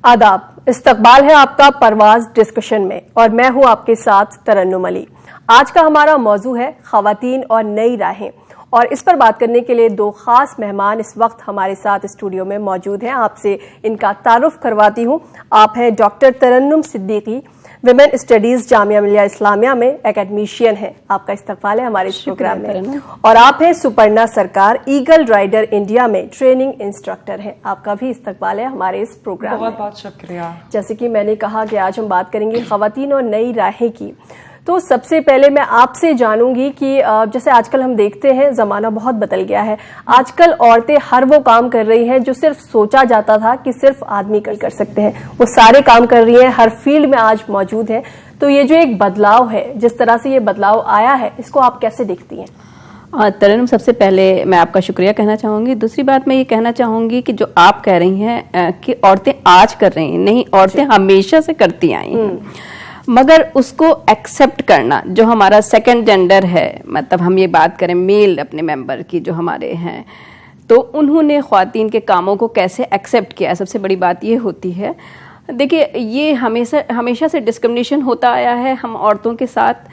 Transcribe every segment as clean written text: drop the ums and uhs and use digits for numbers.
आदाब, इस्तकबाल है आपका परवाज डिस्कशन में और मैं हूं आपके साथ तरन्नुम अली। आज का हमारा मौजू है खवातीन और नई राहें, और इस पर बात करने के लिए दो खास मेहमान इस वक्त हमारे साथ स्टूडियो में मौजूद हैं। आपसे इनका तारुफ करवाती हूं। आप हैं डॉक्टर तरन्नुम सिद्दीकी, विमेन स्टडीज जामिया मिलिया इस्लामिया में एकेडमिशियन हैं। आपका इस्तकबाल है हमारे इस प्रोग्राम में। और आप हैं सुपर्णा सरकार, ईगल राइडर इंडिया में ट्रेनिंग इंस्ट्रक्टर हैं। आपका भी इस्तकबाल है हमारे इस प्रोग्राम में। बहुत बहुत शुक्रिया। जैसे कि मैंने कहा कि आज हम बात करेंगे खवातीन और नई राहें की। तो सबसे पहले मैं आपसे जानूंगी कि जैसे आजकल हम देखते हैं जमाना बहुत बदल गया है। आजकल औरतें हर वो काम कर रही हैं जो सिर्फ सोचा जाता था कि सिर्फ आदमी कर सकते हैं, वो सारे काम कर रही हैं, हर फील्ड में आज मौजूद है। तो ये जो एक बदलाव है, जिस तरह से ये बदलाव आया है, इसको आप कैसे देखती हैं? तरन्नुम, सबसे पहले मैं आपका शुक्रिया कहना चाहूँगी। दूसरी बात मैं ये कहना चाहूँगी कि जो आप कह रही हैं कि औरतें आज कर रही हैं, नहीं, औरतें हमेशा से करती आई हैं, मगर उसको एक्सेप्ट करना, जो हमारा सेकंड जेंडर है, मतलब हम ये बात करें मेल अपने मेंबर की जो हमारे हैं, तो उन्होंने ख्वातीन के कामों को कैसे एक्सेप्ट किया, सबसे बड़ी बात ये होती है। देखिए, ये हमेशा से डिस्क्रिमिनेशन होता आया है हम औरतों के साथ,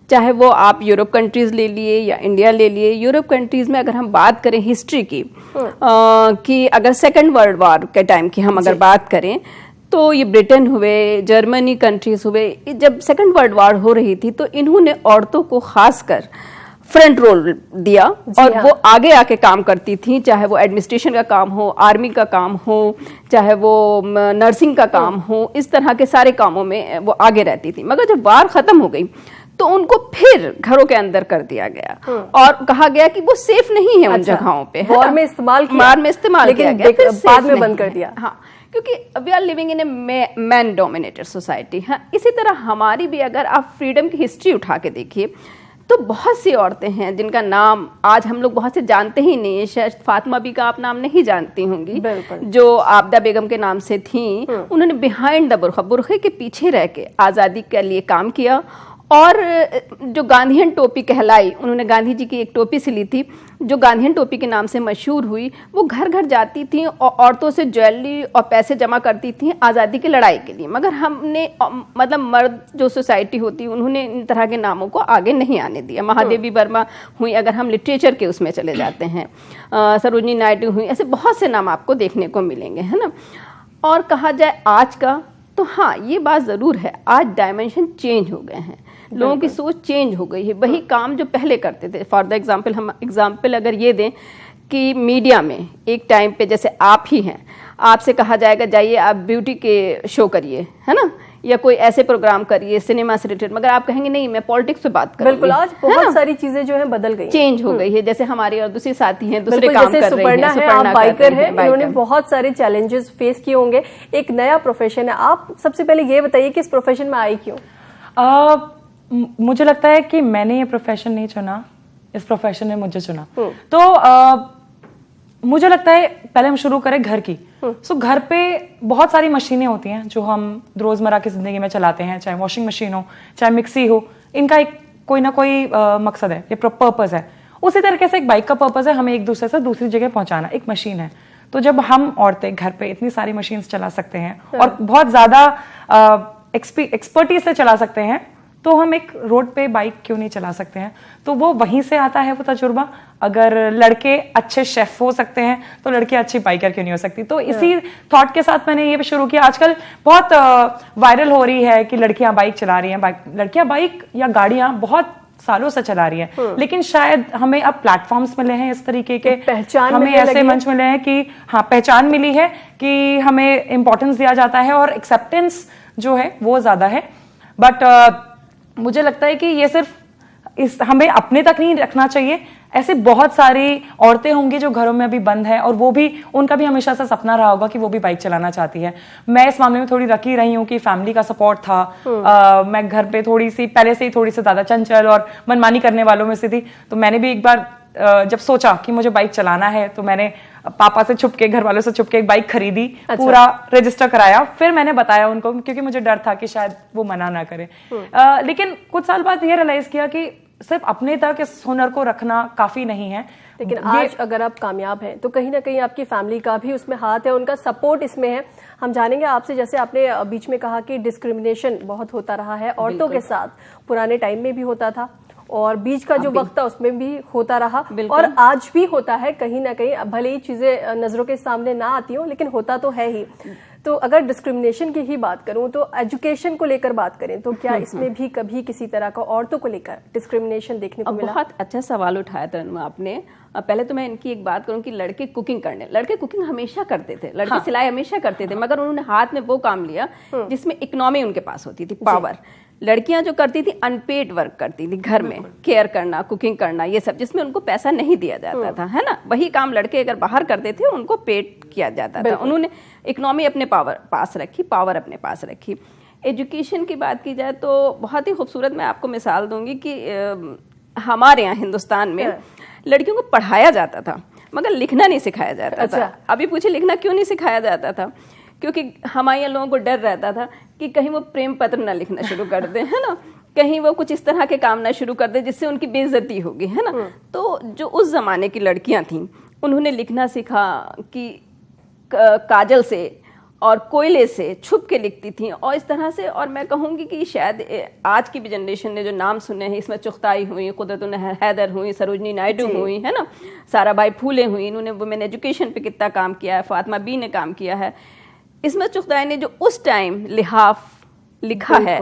चाहे वो आप यूरोप कंट्रीज़ ले लिए या इंडिया ले लिए। यूरोप कंट्रीज़ में अगर हम बात करें हिस्ट्री की, कि अगर सेकेंड वर्ल्ड वॉर के टाइम की हम अगर बात करें, तो ये ब्रिटेन हुए, जर्मनी कंट्रीज हुए, जब सेकंड वर्ल्ड वॉर हो रही थी तो इन्होंने औरतों को खासकर फ्रंट रोल दिया और वो आगे आके काम करती थी, चाहे वो एडमिनिस्ट्रेशन का काम हो, आर्मी का काम हो, चाहे वो नर्सिंग का काम हो, इस तरह के सारे कामों में वो आगे रहती थी। मगर जब वार खत्म हो गई तो उनको फिर घरों के अंदर कर दिया गया और कहा गया कि वो सेफ नहीं है उन जगहों पे। वॉर में इस्तेमाल किया, किया गया, बाद में बंद कर दिया। हाँ, क्योंकि we are living in a man dominated society. हाँ, इसी तरह हमारी भी अगर आप फ्रीडम की हिस्ट्री उठा के देखिए तो बहुत सी औरतें हैं जिनका नाम आज हम लोग बहुत से जानते ही नहीं है। शायद फातिमा बी का आप नाम नहीं जानती होंगी, जो आबदा बेगम के नाम से थी। उन्होंने बिहाइंड द बुरखे के पीछे रह के आज़ादी के लिए काम किया, और जो गांधीयन टोपी कहलाई, उन्होंने गांधी जी की एक टोपी सिली थी जो गांधीयन टोपी के नाम से मशहूर हुई। वो घर घर जाती थी और औरतों से ज्वेलरी और पैसे जमा करती थी आज़ादी की लड़ाई के लिए। मगर हमने, मतलब मर्द जो सोसाइटी होती, उन्होंने इन तरह के नामों को आगे नहीं आने दिया। महादेवी वर्मा हुई, अगर हम लिटरेचर के उसमें चले जाते हैं, सरोजिनी नायडू हुई, ऐसे बहुत से नाम आपको देखने को मिलेंगे, है ना। और कहा जाए आज का, तो हाँ, ये बात ज़रूर है, आज डायमेंशन चेंज हो गए हैं, लोगों की सोच चेंज हो गई है। वही काम जो पहले करते थे, फॉर द एग्जाम्पल, हम एग्जाम्पल अगर ये दें कि मीडिया में एक टाइम पे जैसे आप ही हैं, आपसे कहा जाएगा जाइए आप ब्यूटी के शो करिए, है ना, या कोई ऐसे प्रोग्राम करिए सिनेमा से रिलेटेड, मगर आप कहेंगे नहीं, मैं पॉलिटिक्स पे बात करूंगी। बिल्कुल, आज बहुत सारी चीजें जो है बदल गई, चेंज हो गई है। जैसे हमारी और दूसरी साथी हैं, दूसरे काम कर रही हैं, सुपर्णा है, आप बाइकर हैं, इन्होंने बहुत सारे चैलेंजेस फेस किए होंगे। एक नया प्रोफेशन है, आप सबसे पहले ये बताइए कि इस प्रोफेशन में आई क्यों? मुझे लगता है कि मैंने ये प्रोफेशन नहीं चुना, इस प्रोफेशन ने मुझे चुना। तो मुझे लगता है पहले हम शुरू करें घर की। सो घर पे बहुत सारी मशीनें होती हैं जो हम रोजमर्रा की जिंदगी में चलाते हैं, चाहे वॉशिंग मशीन हो, चाहे मिक्सी हो, इनका एक कोई ना कोई मकसद है, ये पर्पस है। उसी तरीके से एक बाइक का पर्पस है हमें एक दूसरे से दूसरी जगह पहुंचाना, एक मशीन है। तो जब हम औरतें घर पे इतनी सारी मशीन चला सकते हैं और बहुत ज्यादा एक्सपर्टीज से चला सकते हैं, तो हम एक रोड पे बाइक क्यों नहीं चला सकते हैं? तो वो वहीं से आता है वो तजुर्बा। अगर लड़के अच्छे शेफ हो सकते हैं तो लड़की अच्छी बाइकर क्यों नहीं हो सकती? तो इसी थॉट के साथ मैंने ये शुरू किया। आजकल बहुत वायरल हो रही है कि लड़कियां बाइक चला रही हैं, लड़कियां बाइक या गाड़ियां बहुत सालों से चला रही है, लेकिन शायद हमें अब प्लेटफॉर्म्स मिले हैं इस तरीके के, पहचान हमें ऐसे मंच मिले हैं कि हाँ, पहचान मिली है कि हमें इंपॉर्टेंस दिया जाता है और एक्सेप्टेंस जो है वो ज्यादा है। बट मुझे लगता है कि ये सिर्फ हमें अपने तक नहीं रखना चाहिए। ऐसे बहुत सारी औरतें होंगी जो घरों में अभी बंद है और वो भी, उनका भी हमेशा से सपना रहा होगा कि वो भी बाइक चलाना चाहती है। मैं इस मामले में थोड़ी लकी रही हूँ कि फैमिली का सपोर्ट था। मैं घर पे थोड़ी सी पहले से ही थोड़ी सी ज्यादा चंचल और मनमानी करने वालों में से थी। तो मैंने भी एक बार जब सोचा कि मुझे बाइक चलाना है तो मैंने पापा से छुपके, घर वालों से छुपके एक बाइक खरीदी। अच्छा। पूरा रजिस्टर कराया, फिर मैंने बताया उनको क्योंकि मुझे डर था कि शायद वो मना ना करे। लेकिन कुछ साल बाद ये रियलाइज किया कि सिर्फ अपने तक इस हुनर को रखना काफी नहीं है। लेकिन आज अगर आप कामयाब हैं तो कहीं ना कहीं आपकी फैमिली का भी उसमें हाथ है, उनका सपोर्ट इसमें है। हम जानेंगे आपसे, जैसे आपने बीच में कहा कि डिस्क्रिमिनेशन बहुत होता रहा है औरतों के साथ, पुराने टाइम में भी होता था और बीच का जो वक्त था उसमें भी होता रहा और आज भी होता है कहीं ना कहीं, भले ही चीजें नजरों के सामने ना आती हो लेकिन होता तो है ही। तो अगर डिस्क्रिमिनेशन की ही बात करूं तो एजुकेशन को लेकर बात करें तो क्या इसमें भी कभी किसी तरह का औरतों को लेकर डिस्क्रिमिनेशन देखने को मिला? बहुत अच्छा सवाल उठाया तरन्नुम आपने। पहले तो मैं इनकी एक बात करूं कि लड़के कुकिंग हमेशा करते थे, लड़के सिलाई हमेशा करते थे, मगर उन्होंने हाथ में वो काम लिया जिसमें इकोनॉमी उनके पास होती थी, पावर। लड़कियां जो करती थी अनपेड वर्क करती थी, घर में केयर करना, कुकिंग करना, ये सब जिसमें उनको पैसा नहीं दिया जाता था, है ना। वही काम लड़के अगर बाहर करते थे उनको पेड किया जाता था। उन्होंने इकोनॉमी अपने पास रखी, पावर अपने पास रखी। एजुकेशन की बात की जाए तो बहुत ही खूबसूरत मैं आपको मिसाल दूंगी कि हमारे यहाँ हिंदुस्तान में लड़कियों को पढ़ाया जाता था मगर लिखना नहीं सिखाया जाता था। अभी पूछे लिखना क्यों नहीं सिखाया जाता था? क्योंकि हमारे यहाँ लोगों को डर रहता था कि कहीं वो प्रेम पत्र ना लिखना शुरू कर दे, है ना, कहीं वो कुछ इस तरह के काम ना शुरू कर दे जिससे उनकी बेइज्जती होगी, है ना। तो जो उस जमाने की लड़कियां थीं उन्होंने लिखना सीखा कि काजल से और कोयले से छुप के लिखती थी और इस तरह से। और मैं कहूँगी कि शायद आज की भी जनरेशन ने जो नाम सुने हैं, इसमें चुगताई हुई, कुदरतुन हैदर हुई, सरोजनी नायडू हुई, है ना, साराभाई फूले हुई, इन्होंने वुमेन एजुकेशन पे कितना काम किया है, फातिमा बी ने काम किया है। इसमें चुगताई ने जो उस टाइम लिहाफ लिखा है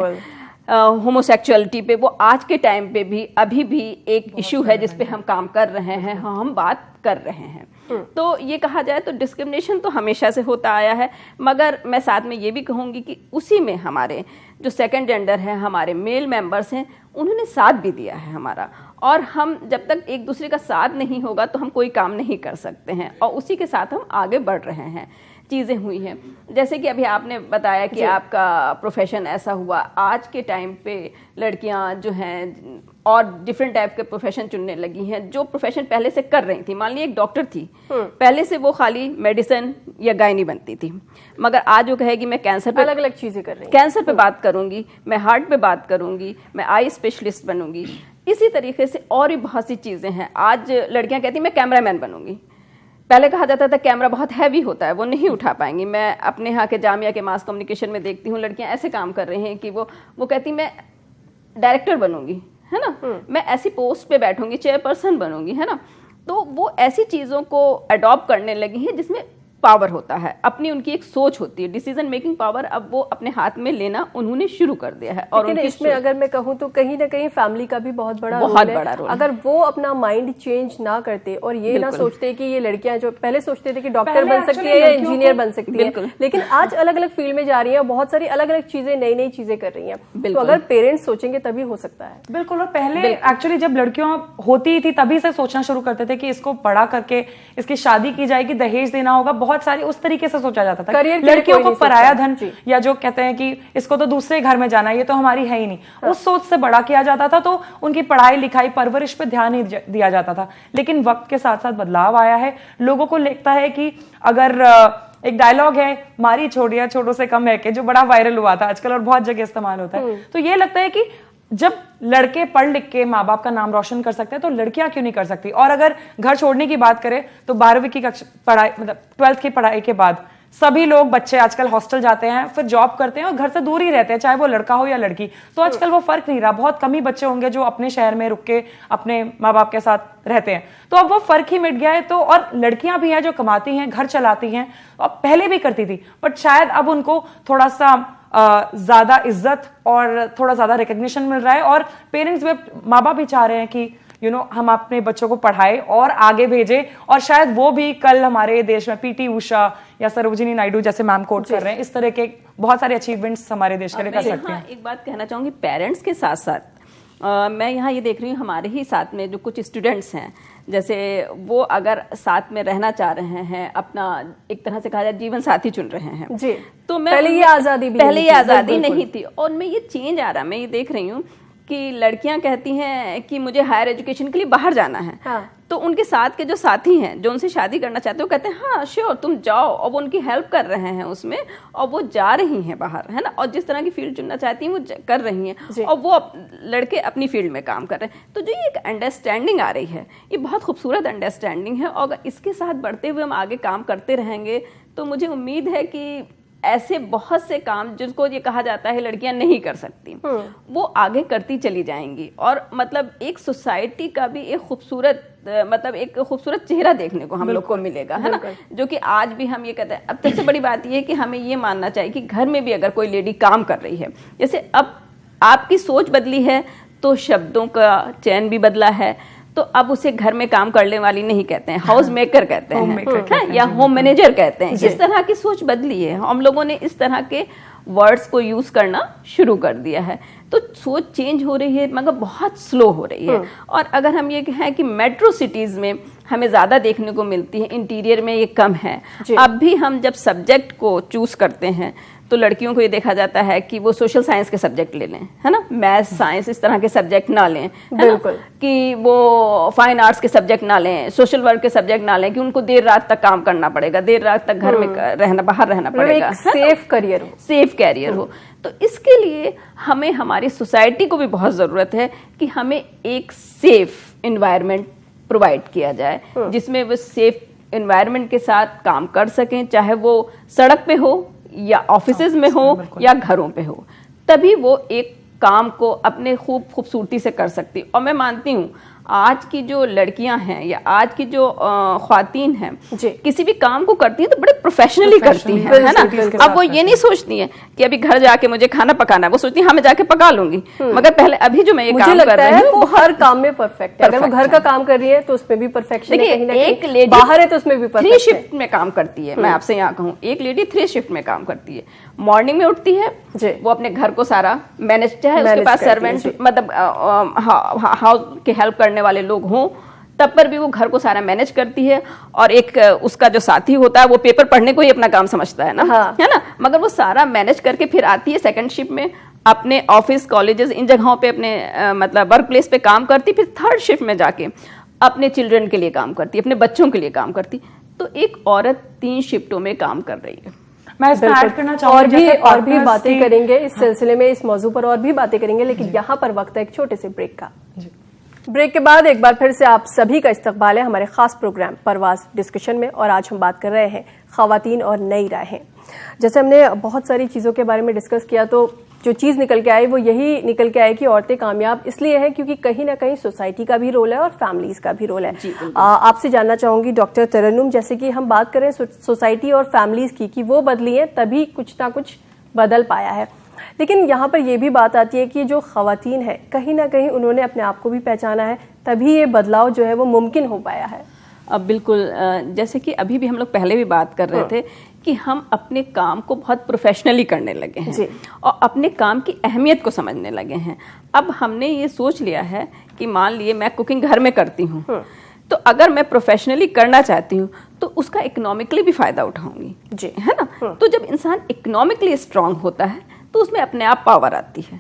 होमोसेक्सुअलिटी पे, वो आज के टाइम पे भी अभी भी एक इशू है जिस पे हम काम कर रहे हैं, हम बात कर रहे हैं। तो ये कहा जाए तो डिस्क्रिमिनेशन तो हमेशा से होता आया है, मगर मैं साथ में ये भी कहूँगी कि उसी में हमारे जो सेकंड जेंडर है, हमारे मेल मेंबर्स हैं, उन्होंने साथ भी दिया है हमारा। और हम जब तक एक दूसरे का साथ नहीं होगा तो हम कोई काम नहीं कर सकते हैं और उसी के साथ हम आगे बढ़ रहे हैं। चीज़ें हुई हैं जैसे कि अभी आपने बताया कि आपका प्रोफेशन ऐसा हुआ। आज के टाइम पे लड़कियां जो हैं और डिफरेंट टाइप के प्रोफेशन चुनने लगी हैं, जो प्रोफेशन पहले से कर रही थी। मान ली एक डॉक्टर थी, पहले से वो खाली मेडिसिन या गायनी बनती थी, मगर आज वो कहेगी मैं कैंसर पे अलग अलग चीजें कर रही हूं, कैंसर पे बात करूंगी, मैं हार्ट पे बात करूंगी, मैं आई स्पेशलिस्ट बनूंगी। इसी तरीके से और भी बहुत सी चीजें हैं। आज लड़कियां कहती मैं कैमरामैन बनूंगी। पहले कहा जाता था कैमरा बहुत हैवी होता है, वो नहीं उठा पाएंगी। मैं अपने यहाँ के जामिया के मास कम्युनिकेशन में देखती हूँ लड़कियां ऐसे काम कर रही हैं कि वो कहती मैं डायरेक्टर बनूंगी, है ना, मैं ऐसी पोस्ट पे बैठूंगी, चेयरपर्सन बनूंगी, है ना। तो वो ऐसी चीजों को अडॉप्ट करने लगी हैं जिसमें पावर होता है, अपनी उनकी एक सोच होती है, डिसीजन मेकिंग पावर अब वो अपने हाथ में लेना उन्होंने शुरू कर दिया है। और इसमें अगर मैं कहूँ तो कहीं ना कहीं फैमिली का भी बहुत बड़ा रोल है। अगर वो अपना माइंड चेंज ना करते और ये ना सोचते कि ये लड़कियां जो पहले सोचते थे कि डॉक्टर बन सकती है या इंजीनियर बन सकती है, लेकिन आज अलग अलग फील्ड में जा रही है, बहुत सारी अलग अलग चीजें, नई नई चीजें कर रही हैं। तो अगर पेरेंट्स सोचेंगे तभी हो सकता है। बिल्कुल। और पहले एक्चुअली जब लड़कियां होती थी तभी से सोचना शुरू करते थे कि इसको पढ़ा करके इसकी शादी की जाएगी, दहेज देना होगा, बहुत सारी उस तरीके से सोचा जाता था। लड़कियों को पराया धन या जो कहते हैं कि इसको तो दूसरे घर में जाना है, ये तो हमारी है ही नहीं, उस सोच से बड़ा किया जाता था। तो उनकी पढ़ाई लिखाई परवरिश पे ध्यान नहीं दिया जाता था। लेकिन वक्त के साथ साथ बदलाव आया है। लोगों को लगता है कि अगर एक डायलॉग है मारी छोड़िया छोटों से कम है के, जो बड़ा वायरल हुआ था आजकल और बहुत जगह इस्तेमाल होता है, तो ये लगता है कि जब लड़के पढ़ लिख के माँ बाप का नाम रोशन कर सकते हैं तो लड़कियां क्यों नहीं कर सकती। और अगर घर छोड़ने की बात करें तो 12वीं की पढ़ाई मतलब 12th की पढ़ाई के बाद सभी लोग बच्चे आजकल हॉस्टल जाते हैं, फिर जॉब करते हैं और घर से दूर ही रहते हैं, चाहे वो लड़का हो या लड़की। तो आजकल वो फर्क नहीं रहा। बहुत कम ही बच्चे होंगे जो अपने शहर में रुक के अपने माँ बाप के साथ रहते हैं। तो अब वो फर्क ही मिट गया है। तो और लड़कियां भी हैं जो कमाती हैं, घर चलाती हैं, अब पहले भी करती थी, बट शायद अब उनको थोड़ा सा ज्यादा इज्जत और थोड़ा ज्यादा रिकग्निशन मिल रहा है। और पेरेंट्स भी, माँ बाप भी चाह रहे हैं कि हम अपने बच्चों को पढ़ाएं और आगे भेजें। और शायद वो भी कल हमारे देश में पीटी उषा या सरोजिनी नायडू जैसे मैम कोट कर रहे हैं, इस तरह के बहुत सारे अचीवमेंट्स हमारे देश के लिए कर सकते हैं। एक बात कहना चाहूंगी पेरेंट्स के साथ साथ, मैं यहाँ ये देख रही हूँ हमारे ही साथ में जो कुछ स्टूडेंट्स हैं, जैसे वो अगर साथ में रहना चाह रहे हैं, अपना एक तरह से कहा जाए जीवन साथी चुन रहे हैं जी, तो मैं पहले ये आज़ादी नहीं थी और मैं ये चेंज आ रहा, मैं ये देख रही हूँ कि लड़कियां कहती हैं कि मुझे हायर एजुकेशन के लिए बाहर जाना है। तो उनके साथ के जो साथी हैं जो उनसे शादी करना चाहते हैं वो कहते हैं हाँ श्योर तुम जाओ, और वो उनकी हेल्प कर रहे हैं उसमें, और वो जा रही हैं बाहर, है ना, और जिस तरह की फील्ड चुनना चाहती हैं वो कर रही हैं, और वो लड़के अपनी फील्ड में काम कर रहे हैं। तो जो ये एक अंडरस्टैंडिंग आ रही है, ये बहुत खूबसूरत अंडरस्टैंडिंग है, और अगर इसके साथ बढ़ते हुए हम आगे काम करते रहेंगे तो मुझे उम्मीद है कि ऐसे बहुत से काम जिनको ये कहा जाता है लड़कियां नहीं कर सकती, वो आगे करती चली जाएंगी, और मतलब एक सोसाइटी का भी एक खूबसूरत मतलब एक खूबसूरत चेहरा देखने को हम लोग को मिलेगा, है ना, जो कि आज भी हम ये कहते हैं। अब सबसे बड़ी बात ये है कि हमें ये मानना चाहिए कि घर में भी अगर कोई लेडी काम कर रही है, जैसे अब आपकी सोच बदली है तो शब्दों का चयन भी बदला है, तो अब उसे घर में काम करने वाली नहीं कहते हैं, हाउस मेकर कहते हैं, या होम मैनेजर कहते हैं। इस तरह की सोच बदली है, हम लोगों ने इस तरह के वर्ड्स को यूज करना शुरू कर दिया है, तो सोच चेंज हो रही है मगर बहुत स्लो हो रही है। और अगर हम ये कहें कि मेट्रो सिटीज में हमें ज्यादा देखने को मिलती है, इंटीरियर में ये कम है। अब भी हम जब सब्जेक्ट को चूज करते हैं तो लड़कियों को ये देखा जाता है कि वो सोशल साइंस के सब्जेक्ट ले लें, है ना, मैथ साइंस इस तरह के सब्जेक्ट ना लें, है ना, कि वो फाइन आर्ट्स के सब्जेक्ट ना लें, सोशल वर्क के सब्जेक्ट ना लें, कि उनको देर रात तक काम करना पड़ेगा, देर रात तक घर में रहना, बाहर रहना पड़ेगा, सेफ करियर हो। तो इसके लिए हमें हमारी सोसाइटी को भी बहुत जरूरत है कि हमें एक सेफ एनवायरनमेंट प्रोवाइड किया जाए, जिसमें वो सेफ एनवायरनमेंट के साथ काम कर सकें, चाहे वो सड़क पे हो या ऑफिसेज में हो या घरों पे हो, तभी वो एक काम को अपने खूबसूरती से कर सकती। और मैं मानती हूँ आज की जो लड़कियां हैं या आज की जो ख्वातीन हैं किसी भी काम को करती हैं तो बड़े प्रोफेशनली करती हैं, है ना। अब वो ये नहीं सोचती हैं कि अभी घर जाके मुझे खाना पकाना है, वो सोचती हैं हाँ मैं जाके पका लूंगी, मगर पहले अभी जो मैं ये काम कर रही हूँ वो हर काम में परफेक्ट है। अगर वो घर का काम कर रही है तो उसमें भी परफेक्शन है, कहीं ना एक लेडी बाहर है तो उसमें भी परफेक्ट 3 शिफ्ट में काम करती है। मैं आपसे यहाँ कहूँ एक लेडी 3 शिफ्ट में काम करती है। मॉर्निंग में उठती है, वो अपने घर को सारा मैनेज, चाहे उसके पास सर्वेंट मतलब हाउस के हेल्प करने वाले लोग हों तब पर भी वो घर को सारा मैनेज करती है। और एक उसका जो साथी होता है वो पेपर पढ़ने को ही अपना काम समझता है ना, है ना, मगर वो सारा मैनेज करके फिर आती है सेकंड शिफ्ट में, अपने ऑफिस कॉलेजेस इन जगहों पे अपने मतलब वर्क प्लेस पे काम करती, फिर थर्ड शिफ्ट में जाके अपने चिल्ड्रन के लिए काम करती, अपने बच्चों के लिए काम करती। तो एक औरत 3 शिफ्टों में काम कर रही है। मैं इसमें ऐड करना चाहूंगी और भी बातें करेंगे इस सिलसिले में, इस मौजू पर और भी बातें करेंगे, लेकिन यहाँ पर वक्त है एक छोटे से ब्रेक का। ब्रेक के बाद एक बार फिर से आप सभी का इस्तकबाल है हमारे खास प्रोग्राम परवाज डिस्कशन में, और आज हम बात कर रहे हैं खवातीन और नई राहें। जैसे हमने बहुत सारी चीज़ों के बारे में डिस्कस किया, तो जो चीज़ निकल के आई वो यही निकल के आई कि औरतें कामयाब इसलिए हैं क्योंकि कहीं ना कहीं सोसाइटी का भी रोल है और फैमिलीज का भी रोल है। आपसे जानना चाहूंगी डॉक्टर तरन्नुम, जैसे कि हम बात करें सोसाइटी और फैमिलीज की कि वो बदली है तभी कुछ ना कुछ बदल पाया है, लेकिन यहाँ पर यह भी बात आती है कि जो खवातीन है कहीं ना कहीं उन्होंने अपने आप को भी पहचाना है, तभी ये बदलाव जो है वो मुमकिन हो पाया है। अब बिल्कुल जैसे कि अभी भी हम लोग पहले भी बात कर रहे थे कि हम अपने काम को बहुत प्रोफेशनली करने लगे हैं और अपने काम की अहमियत को समझने लगे हैं। अब हमने ये सोच लिया है कि मान लिए मैं कुकिंग घर में करती हूँ, तो अगर मैं प्रोफेशनली करना चाहती हूँ तो उसका इकोनॉमिकली भी फायदा उठाऊंगी, जी है ना। तो जब इंसान इकोनॉमिकली स्ट्रांग होता है तो उसमें अपने आप पावर आती है,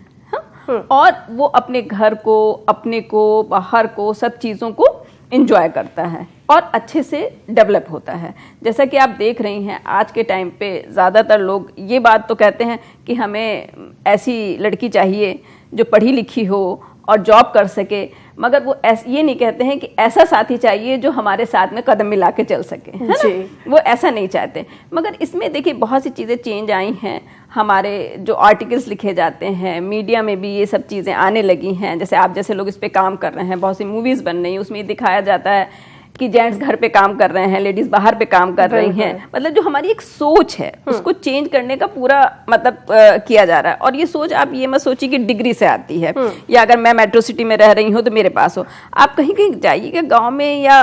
और वो अपने घर को, अपने को, बाहर को, सब चीज़ों को एंजॉय करता है और अच्छे से डेवलप होता है। जैसा कि आप देख रही हैं आज के टाइम पे ज़्यादातर लोग ये बात तो कहते हैं कि हमें ऐसी लड़की चाहिए जो पढ़ी लिखी हो और जॉब कर सके, मगर वो ये नहीं कहते हैं कि ऐसा साथी चाहिए जो हमारे साथ में कदम मिला के चल सके, है ना। वो ऐसा नहीं चाहते। मगर इसमें देखिए बहुत सी चीज़ें चेंज आई हैं, हमारे जो आर्टिकल्स लिखे जाते हैं मीडिया में भी ये सब चीज़ें आने लगी हैं। जैसे आप जैसे लोग इस पे काम कर रहे हैं, बहुत सी मूवीज़ बन रही हैं, उसमें ये दिखाया जाता है कि जेंट्स घर पे काम कर रहे हैं, लेडीज बाहर पे काम कर रही हैं। मतलब जो हमारी एक सोच है उसको चेंज करने का पूरा मतलब किया जा रहा है। और ये सोच आप ये मत सोचिए कि डिग्री से आती है या अगर मैं मेट्रो सिटी में रह रही हूँ तो मेरे पास हो। आप कहीं कहीं जाइएगा गांव में या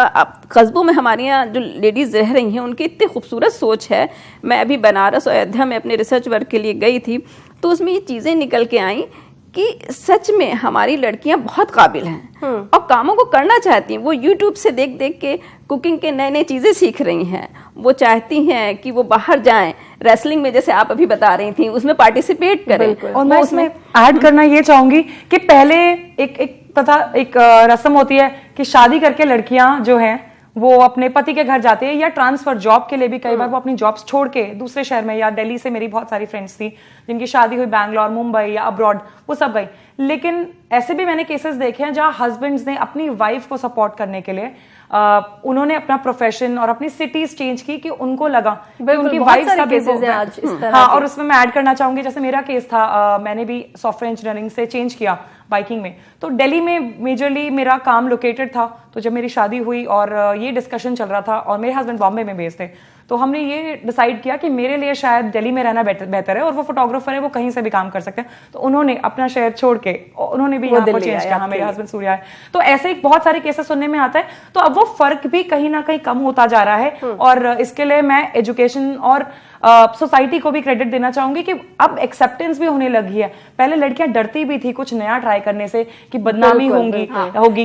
कस्बों में, हमारे यहाँ जो लेडीज रह रही हैं उनकी इतनी खूबसूरत सोच है। मैं अभी बनारस और अयोध्या में अपने रिसर्च वर्क के लिए गई थी, तो उसमें ये चीज़ें निकल के आई कि सच में हमारी लड़कियां बहुत काबिल हैं और कामों को करना चाहती हैं। वो YouTube से देख देख के कुकिंग के नए नए चीज़ें सीख रही हैं। वो चाहती हैं कि वो बाहर जाएं, रेसलिंग में जैसे आप अभी बता रही थी उसमें पार्टिसिपेट करें। और मैं उसमें ऐड करना ये चाहूंगी कि पहले एक रस्म होती है कि शादी करके लड़कियां जो हैं वो अपने पति के घर जाते हैं, या ट्रांसफर जॉब के लिए भी कई बार वो अपनी जॉब्स छोड़ के दूसरे शहर में, या दिल्ली से मेरी बहुत सारी फ्रेंड्स थी जिनकी शादी हुई बैंगलोर, मुंबई या अब्रॉड, वो सब गई। लेकिन ऐसे भी मैंने केसेस देखे हैं जहां हस्बैंड्स ने अपनी वाइफ को सपोर्ट करने के लिए उन्होंने अपना प्रोफेशन और अपनी सिटीज चेंज की, कि उनको लगा कि उनकी वाइफ का भी आज इस तरह हाँ, और उसमें मैं ऐड करना चाहूंगी, जैसे मेरा केस था, मैंने भी सॉफ्टवेयर इंजीनियरिंग से चेंज किया बाइकिंग में, तो दिल्ली में मेजरली मेरा काम लोकेटेड था। तो जब मेरी शादी हुई और ये डिस्कशन चल रहा था, और मेरे हस्बैंड बॉम्बे में बेस्ड थे, तो हमने ये डिसाइड किया कि मेरे लिए शायद दिल्ली में रहना बेहतर है, और वो फोटोग्राफर है, वो कहीं से भी काम कर सकते हैं। तो उन्होंने अपना शहर छोड़ के उन्होंने भी यहाँ पर चेंज किया। मेरे हस्बैंड सूर्या है। तो ऐसे ही बहुत सारे केसेस सुनने में आता है। तो अब वो फर्क भी कहीं ना कहीं कम होता जा रहा है, और इसके लिए मैं एजुकेशन और सोसाइटी को भी क्रेडिट देना चाहूंगी कि अब एक्सेप्टेंस भी होने लगी है। पहले लड़कियां डरती भी थी कुछ नया ट्राई करने से, कि बदनामी होगी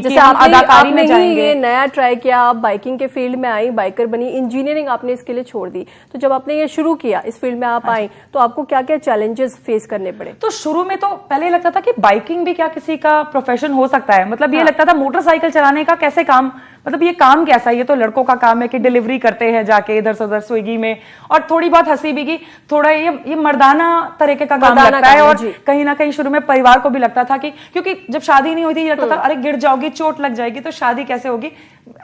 कि हम अदाकारी में जाएंगे। ये नया ट्राई किया, आप बाइकिंग के फील्ड में आई, बाइकर बनी, इंजीनियरिंग आपने इसके लिए छोड़ दी। तो जब आपने ये शुरू किया, इस फील्ड में आप आई, तो आपको क्या क्या चैलेंजेस फेस करने पड़े? तो शुरू में तो पहले लगता था कि बाइकिंग भी क्या किसी का प्रोफेशन हो सकता है, मतलब ये लगता था मोटरसाइकिल चलाने का कैसे काम, मतलब ये काम कैसा है, ये तो लड़कों का काम है कि डिलीवरी करते हैं जाके इधर से उधर स्विगी में, और थोड़ी बहुत हंसी भी की, थोड़ा ये मर्दाना तरीके का काम लगता है। और कहीं ना कहीं शुरू में परिवार को भी लगता था कि, क्योंकि जब शादी नहीं हुई थी, लगता था अरे गिर जाओगी, चोट लग जाएगी, तो शादी कैसे होगी।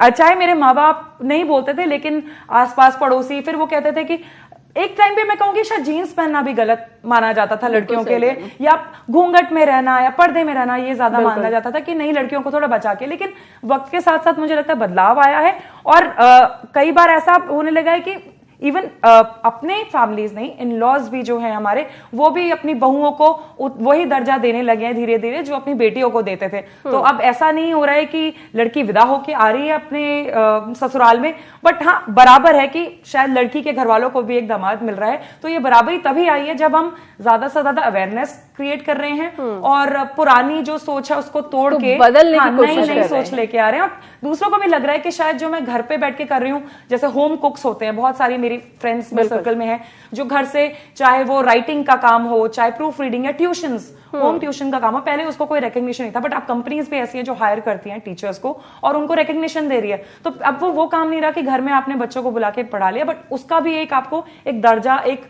चाहे मेरे माँ बाप नहीं बोलते थे, लेकिन आसपास पड़ोसी फिर वो कहते थे कि एक टाइम पे मैं कहूंगी शायद जीन्स पहनना भी गलत माना जाता था लड़कियों के लिए, या घूंघट में रहना या पर्दे में रहना, ये ज्यादा माना जाता था कि नहीं, लड़कियों को थोड़ा बचा के। लेकिन वक्त के साथ साथ मुझे लगता है बदलाव आया है, और कई बार ऐसा होने लगा है कि इवन अपने फैमिलीज नहीं, इन लॉज भी जो है हमारे, वो भी अपनी बहुओं को वही दर्जा देने लगे हैं धीरे धीरे जो अपनी बेटियों को देते थे। तो अब ऐसा नहीं हो रहा है कि लड़की विदा होके आ रही है अपने ससुराल में, बट हाँ बराबर है कि शायद लड़की के घर वालों को भी एक दामाद मिल रहा है। तो ये बराबरी तभी आई है जब हम ज्यादा से ज्यादा अवेयरनेस क्रिएट कर रहे हैं, और पुरानी जो सोच है उसको तोड़ के बदलने की कोशिश नई सोच लेके आ रहे हैं। और दूसरों को भी लग रहा है कि शायद जो मैं घर पे बैठ के कर रही हूँ, जैसे होम कुक्स होते हैं, बहुत सारी मेरी फ्रेंड्स में सर्कल में है जो घर से, चाहे वो राइटिंग का काम हो, चाहे प्रूफ रीडिंग या ट्यूशंस, होम ट्यूशन का काम हो, पहले उसको कोई रिकग्निशन नहीं था, बट अब कंपनीज भी ऐसी है जो हायर करती हैं टीचर्स को और उनको रिकग्निशन दे रही है। तो अब वो काम नहीं रहा कि घर में आपने बच्चों को बुला के पढ़ा लिया, बट उसका भी एक आपको एक दर्जा, एक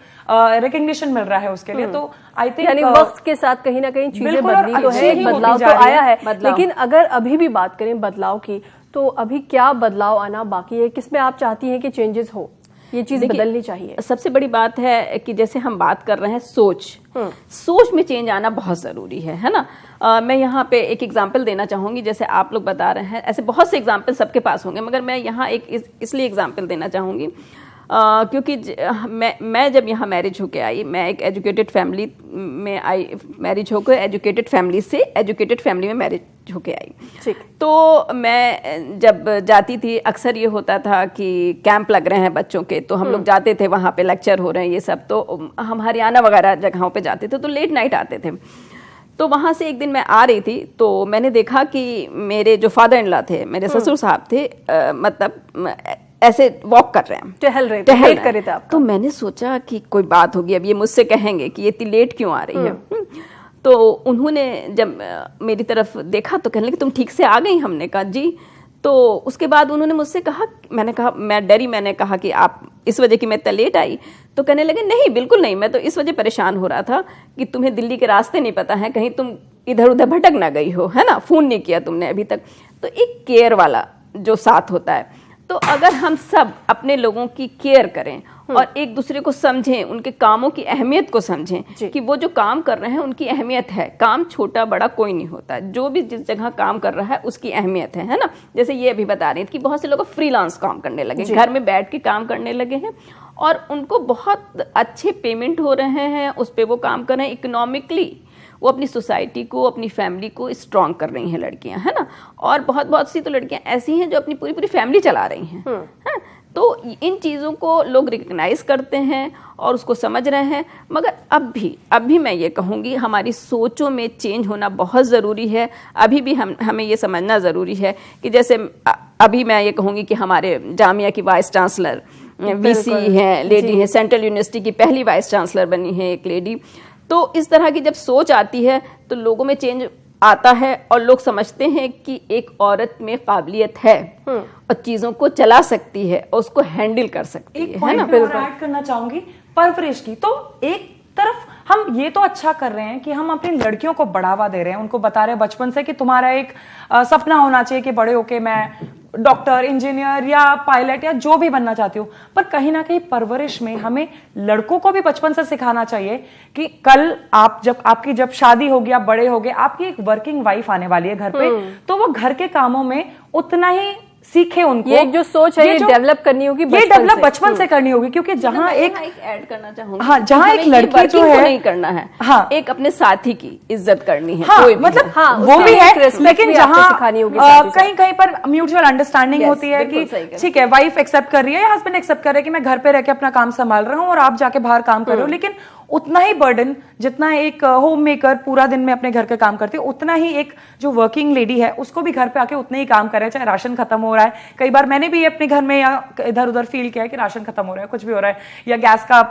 रिकग्निशन मिल रहा है उसके लिए। तो आई थिंक यानी वक्त के साथ कहीं ना कहीं चीजें बदली तो है, एक बदलाव तो आया है। लेकिन अगर अभी भी बात करें बदलाव की, तो अभी क्या बदलाव आना बाकी है, किसमें आप चाहती हैं कि चेंजेस हो, ये चीज बदलनी चाहिए? सबसे बड़ी बात है कि जैसे हम बात कर रहे हैं सोच में चेंज आना बहुत जरूरी है ना। मैं यहाँ पे एक एग्जांपल देना चाहूंगी, जैसे आप लोग बता रहे हैं, ऐसे बहुत से एग्जांपल सबके पास होंगे, मगर मैं यहाँ एक इसलिए एग्जांपल देना चाहूंगी क्योंकि मैं जब यहाँ मैरिज होके आई, मैं एक एजुकेटेड फैमिली में आई, मैरिज होकर एजुकेटेड फैमिली से एजुकेटेड फैमिली में मैरिज होके आई। तो मैं जब जाती थी, अक्सर ये होता था कि कैंप लग रहे हैं बच्चों के, तो हम लोग जाते थे, वहाँ पे लेक्चर हो रहे हैं ये सब, तो हम हरियाणा वगैरह जगहों पे जाते थे, तो लेट नाइट आते थे। तो वहाँ से एक दिन मैं आ रही थी, तो मैंने देखा कि मेरे जो फादर इन लॉ थे, मेरे ससुर साहब थे, मतलब ऐसे वॉक कर रहे हैं, टहल रहे थे आप। तो मैंने सोचा कि कोई बात होगी, अब ये मुझसे कहेंगे कि ये इतनी लेट क्यों आ रही है। तो उन्होंने जब मेरी तरफ देखा तो कहने लगे तुम ठीक से आ गई। हमने कहा जी। तो उसके बाद उन्होंने मुझसे कहा, मैंने कहा, मैं डरी, मैंने कहा कि आप इस वजह की मैं इतना लेट आई। तो कहने लगे नहीं बिल्कुल नहीं, मैं तो इस वजह परेशान हो रहा था कि तुम्हें दिल्ली के रास्ते नहीं पता है, कहीं तुम इधर उधर भटक ना गई हो, है ना, फोन नहीं किया तुमने अभी तक। तो एक केयर वाला जो साथ होता है, तो अगर हम सब अपने लोगों की केयर करें और एक दूसरे को समझें, उनके कामों की अहमियत को समझें कि वो जो काम कर रहे हैं उनकी अहमियत है, काम छोटा बड़ा कोई नहीं होता, जो भी जिस जगह काम कर रहा है उसकी अहमियत है ना। जैसे ये अभी बता रही थी कि बहुत से लोग फ्रीलांस काम करने लगे, घर में बैठ के काम करने लगे हैं और उनको बहुत अच्छे पेमेंट हो रहे हैं, उस पर वो काम कर रहे हैं, इकोनॉमिकली वो अपनी सोसाइटी को, अपनी फैमिली को स्ट्रॉन्ग कर रही हैं लड़कियां, है ना। और बहुत बहुत सी तो लड़कियां ऐसी हैं जो अपनी पूरी पूरी फैमिली चला रही हैं, है? तो इन चीज़ों को लोग रिकग्नाइज करते हैं और उसको समझ रहे हैं। मगर अब भी मैं ये कहूँगी हमारी सोचों में चेंज होना बहुत ज़रूरी है। अभी भी हमें ये समझना ज़रूरी है कि जैसे अभी मैं ये कहूँगी कि हमारे जामिया की वाइस चांसलर वीसी हैं, लेडी हैं, सेंट्रल यूनिवर्सिटी की पहली वाइस चांसलर बनी है एक लेडी। तो इस तरह की जब सोच आती है तो लोगों में चेंज आता है और लोग समझते हैं कि एक औरत में काबिलियत है और चीजों को चला सकती है और उसको हैंडल कर सकती एक है पॉइंट ना। मैं और ऐड करना चाहूंगी परवरिश की। तो एक तरफ हम ये तो अच्छा कर रहे हैं कि हम अपनी लड़कियों को बढ़ावा दे रहे हैं, उनको बता रहे हैं बचपन से कि तुम्हारा एक सपना होना चाहिए कि बड़े होके मैं डॉक्टर, इंजीनियर या पायलट या जो भी बनना चाहती हूँ। पर कहीं ना कहीं परवरिश में हमें लड़कों को भी बचपन से सिखाना चाहिए कि कल आपकी जब शादी होगी, आप बड़े होगे, आपकी एक वर्किंग वाइफ आने वाली है घर पे, तो वो घर के कामों में उतना ही सीखे उनको। ये जो सोच है ये डेवलप करनी होगी, ये डेवलप बचपन से करनी होगी, क्योंकि जहाँ एक ऐड करना चाहूंगी, हाँ, जहाँ एक लड़की जो है नहीं करना है, हाँ, एक अपने साथी की इज्जत करनी है, हाँ, कोई भी मतलब हो। हाँ, वो भी है, लेकिन जहाँ कहीं कहीं पर म्यूचुअल अंडरस्टैंडिंग होती है कि ठीक है वाइफ एक्सेप्ट कर रही है या हस्बैंड एक्सेप्ट कर रहा है कि मैं घर पे रह के अपना काम संभाल रहा हूँ और आप जाके बाहर काम कर रहे हो, लेकिन उतना ही बर्डन जितना एक होम मेकर पूरा दिन में अपने घर के काम करती है, उतना ही एक जो वर्किंग लेडी है उसको भी घर पे आके उतना ही काम करे, चाहे राशन खत्म हो रहा है। कई बार मैंने भी अपने घर में या इधर उधर फील किया है कि राशन खत्म हो रहा है, कुछ भी हो रहा है, या गैस का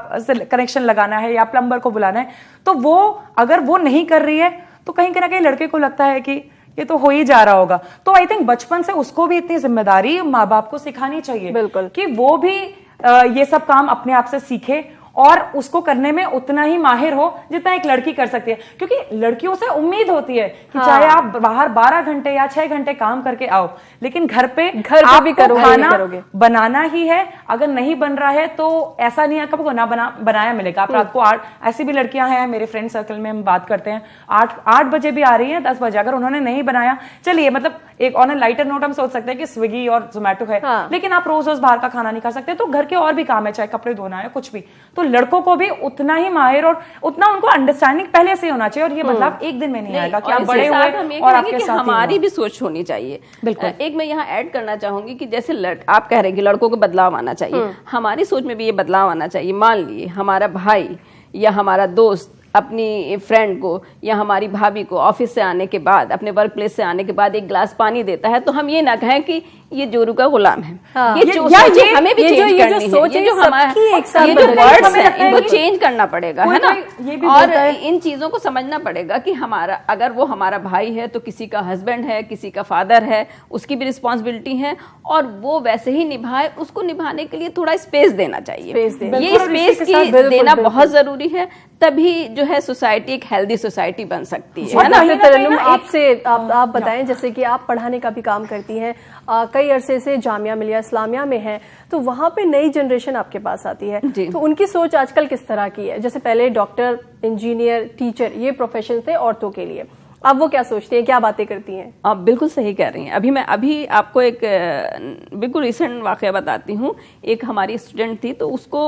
कनेक्शन लगाना है या प्लम्बर को बुलाना है, तो वो अगर वो नहीं कर रही है तो कहीं ना कहीं लड़के को लगता है कि ये तो हो ही जा रहा होगा। तो आई थिंक बचपन से उसको भी इतनी जिम्मेदारी माँ बाप को सिखानी चाहिए, बिल्कुल, कि वो भी ये सब काम अपने आप से सीखे और उसको करने में उतना ही माहिर हो जितना एक लड़की कर सकती है, क्योंकि लड़कियों से उम्मीद होती है कि हाँ, चाहे आप बाहर 12 घंटे या 6 घंटे काम करके आओ, लेकिन घर पे भी खाना बनाना ही है। अगर नहीं बन रहा है तो ऐसा नहीं है कि आपको बनाया मिलेगा। आप रात को 8, ऐसी भी लड़कियां हैं मेरे फ्रेंड सर्कल में, हम बात करते हैं 8 बजे भी आ रही हैं, 10 बजे, अगर उन्होंने नहीं बनाया, चलिए मतलब एक ऑन अ लाइटर नोट हम सोच सकते हैं कि स्विगी और जोमेटो है, हाँ, लेकिन आप रोज रोज बाहर का खाना नहीं खा सकते, तो घर के और भी काम है, चाहे कपड़े धोना है, कुछ भी। तो लड़कों को भी उतना ही माहिर और उतना उनको अंडरस्टैंडिंग पहले से होना चाहिए, और ये मतलब एक दिन में नहीं आएगा कि आप बड़े हुए और आपके साथ हमारी भी सोच होनी चाहिए। बिल्कुल। एक मैं यहाँ ऐड करना चाहूंगी कि जैसे आप कह रहे हैं कि लड़कों को बदलाव आना चाहिए, हमारी सोच में भी ये बदलाव आना चाहिए। मान लिए हमारा भाई या हमारा दोस्त अपनी फ्रेंड को या हमारी भाभी को ऑफिस से आने के बाद, अपने वर्क प्लेस से आने के बाद एक ग्लास पानी देता है, तो हम ये ना कहें कि ये जोरू का गुलाम है। हाँ, ये हमें भी चेंज करनी है, ये जो हमारे वर्ड्स हैं इनको चेंज करना पड़ेगा, है ना। और इन चीजों को समझना पड़ेगा कि हमारा, अगर वो हमारा भाई है तो किसी का हस्बैंड है, किसी का फादर है, उसकी भी रिस्पॉन्सिबिलिटी है, और वो वैसे ही निभाए, उसको निभाने के लिए थोड़ा स्पेस देना चाहिए। ये स्पेस देना बहुत जरूरी है, तभी जो है सोसाइटी एक हेल्दी सोसाइटी बन सकती है ना। तरन्नुम, आपसे आप बताएं, जैसे कि आप पढ़ाने का भी काम करती हैं, कई अरसे से जामिया मिलिया इस्लामिया में हैं, तो वहां पे नई जनरेशन आपके पास आती है, तो उनकी सोच आजकल किस तरह की है? जैसे पहले डॉक्टर, इंजीनियर, टीचर ये प्रोफेशन थे औरतों के लिए, अब वो क्या सोचती हैं, क्या बातें करती हैं? आप बिल्कुल सही कह रही हैं। अभी आपको एक बिल्कुल रिसेंट वाकया बताती हूँ। एक हमारी स्टूडेंट थी, तो उसको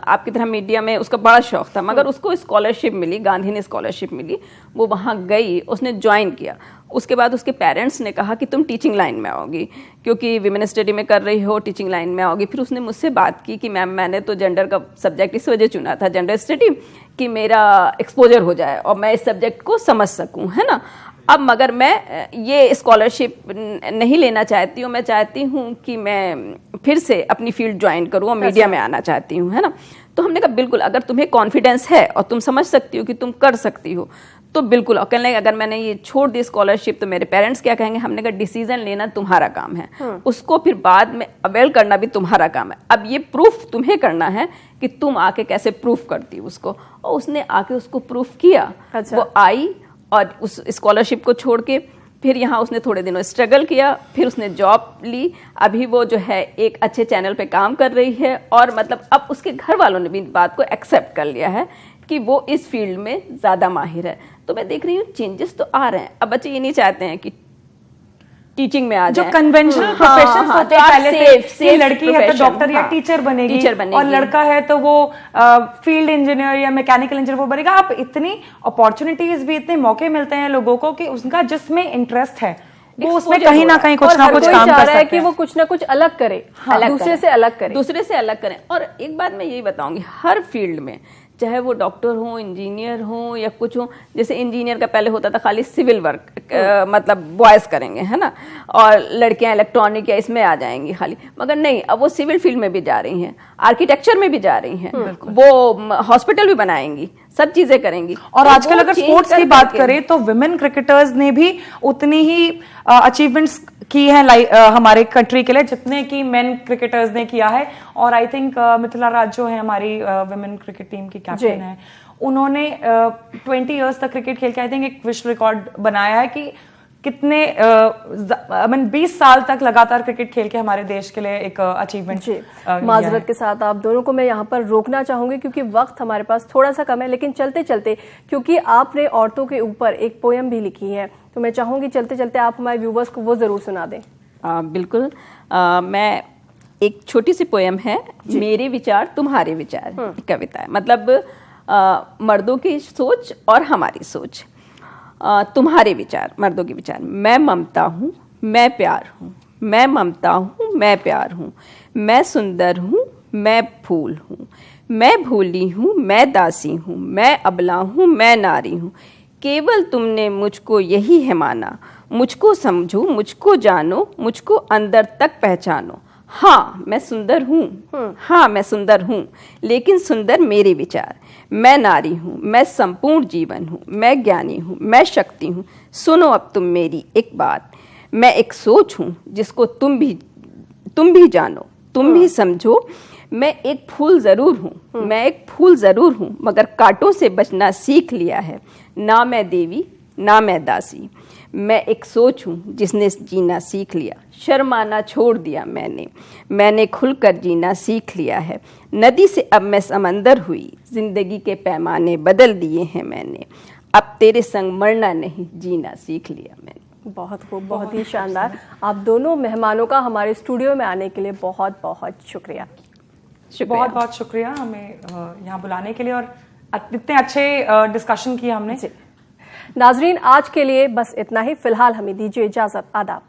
आपकी तरह मीडिया में उसका बड़ा शौक था, मगर उसको स्कॉलरशिप मिली, गांधी ने स्कॉलरशिप मिली, वो वहाँ गई, उसने ज्वाइन किया। उसके बाद उसके पेरेंट्स ने कहा कि तुम टीचिंग लाइन में आओगी, क्योंकि विमेन स्टडी में कर रही हो, टीचिंग लाइन में आओगी। फिर उसने मुझसे बात की कि मैम मैंने तो जेंडर का सब्जेक्ट इस वजह चुना था, जेंडर स्टडी, कि मेरा एक्सपोजर हो जाए और मैं इस सब्जेक्ट को समझ सकूं, है ना। अब मगर मैं ये स्कॉलरशिप नहीं लेना चाहती हूँ, मैं चाहती हूँ कि मैं फिर से अपनी फील्ड ज्वाइन करूँ और मीडिया में आना चाहती हूँ, है ना। तो हमने कहा बिल्कुल, अगर तुम्हें कॉन्फिडेंस है और तुम समझ सकती हो कि तुम कर सकती हो तो बिल्कुल। और कहने लगे अगर मैंने ये छोड़ दी स्कॉलरशिप तो मेरे पेरेंट्स क्या कहेंगे? हमने कहा डिसीजन लेना तुम्हारा काम है, उसको फिर बाद में अवेल करना भी तुम्हारा काम है। अब ये प्रूफ तुम्हें करना है कि तुम आके कैसे प्रूफ करती हो उसको। और उसने आके उसको प्रूफ किया। अच्छा। वो आई और उस स्कॉलरशिप को छोड़ के फिर यहाँ उसने थोड़े दिनों स्ट्रगल किया, फिर उसने जॉब ली, अभी वो जो है एक अच्छे चैनल पे काम कर रही है, और मतलब अब उसके घर वालों ने भी बात को एक्सेप्ट कर लिया है कि वो इस फील्ड में ज़्यादा माहिर है। तो मैं देख रही हूँ चेंजेस तो आ रहे हैं। अब बच्चे ये नहीं चाहते हैं कि टीचिंग में आ जाए, जो कन्वेंशनल प्रोफेशंस होते हैं पहले से, ये लड़की है तो डॉक्टर या टीचर बनेगी, और लड़का है तो वो फील्ड इंजीनियर या मैकेनिकल इंजीनियर वो बनेगा। आप इतनी अपॉर्चुनिटीज भी, इतने मौके मिलते हैं लोगों को कि उनका जिसमें इंटरेस्ट है वो उसमें कहीं ना कहीं कुछ ना कुछ काम कर सकते हैं कि वो कुछ ना कुछ अलग करे, दूसरे से अलग करें। और एक बात मैं यही बताऊंगी, हर फील्ड में चाहे वो डॉक्टर हो, इंजीनियर हो या कुछ हो, जैसे इंजीनियर का पहले होता था खाली सिविल वर्क, मतलब बॉयज करेंगे, है ना, और लड़कियां इलेक्ट्रॉनिक या इसमें आ जाएंगी खाली, मगर नहीं, अब वो सिविल फील्ड में भी जा रही हैं, आर्किटेक्चर में भी जा रही हैं, वो हॉस्पिटल भी बनाएंगी, सब चीजें करेंगी। और तो आजकल वो अगर change स्पोर्ट्स की कर बात करके- करें तो विमेन क्रिकेटर्स ने भी उतनी ही अचीवमेंट्स की है हमारे कंट्री के लिए जितने की मेन क्रिकेटर्स ने किया है। और आई थिंक मिथिला राज जो है हमारी विमेन क्रिकेट टीम की कैप्टन है, उन्होंने 20 इयर्स तक क्रिकेट खेल के आई थिंक एक विश्व रिकॉर्ड बनाया है कि कितने 20 साल तक लगातार क्रिकेट खेल के हमारे देश के लिए एक अचीवमेंट। माजरत के साथ आप दोनों को मैं यहाँ पर रोकना चाहूंगी क्योंकि वक्त हमारे पास थोड़ा सा कम है, लेकिन चलते चलते क्योंकि आपने औरतों के ऊपर एक पोयम भी लिखी है तो मैं चाहूंगी चलते चलते आप हमारे व्यूवर्स को वो जरूर सुना दें। बिल्कुल। मैं एक छोटी सी पोयम है, मेरे विचार तुम्हारे विचार कविता है। मतलब मर्दों की सोच और हमारी सोच। तुम्हारे विचार, मर्दों के विचार। मैं ममता हूँ, मैं प्यार हूँ, मैं ममता हूँ, मैं प्यार हूँ, मैं सुंदर हूँ, मैं फूल हूँ, मैं भूली हूँ, मैं दासी हूँ, मैं अबला हूँ, मैं नारी हूँ। केवल तुमने मुझको यही है माना, मुझको समझो, मुझको जानो, मुझको अंदर तक पहचानो। हाँ मैं सुंदर हूँ, हाँ मैं सुंदर हूँ, लेकिन सुंदर मेरे विचार। मैं नारी हूँ, मैं संपूर्ण जीवन हूँ, मैं ज्ञानी हूँ, मैं शक्ति हूँ। सुनो अब तुम मेरी एक बात, मैं एक सोच हूँ जिसको तुम भी जानो, तुम भी समझो। मैं एक फूल जरूर हूँ, मैं एक फूल जरूर हूँ, मगर कांटों से बचना सीख लिया है। ना मैं देवी ना मैं दासी, मैं एक सोच हूँ जिसने जीना सीख लिया। शर्माना छोड़ दिया मैंने खुलकर जीना सीख लिया है। नदी से अब मैं समंदर हुई, जिंदगी के पैमाने बदल दिए हैं मैंने। अब तेरे संग मरना नहीं, जीना सीख लिया मैंने। बहुत खूब, बहुत ही शानदार। आप दोनों मेहमानों का हमारे स्टूडियो में आने के लिए बहुत बहुत शुक्रिया। बहुत बहुत शुक्रिया हमें यहाँ बुलाने के लिए और इतने अच्छे डिस्कशन किया हमने। नाजरीन आज के लिए बस इतना ही। फिलहाल हमें दीजिए इजाजत। आदाब।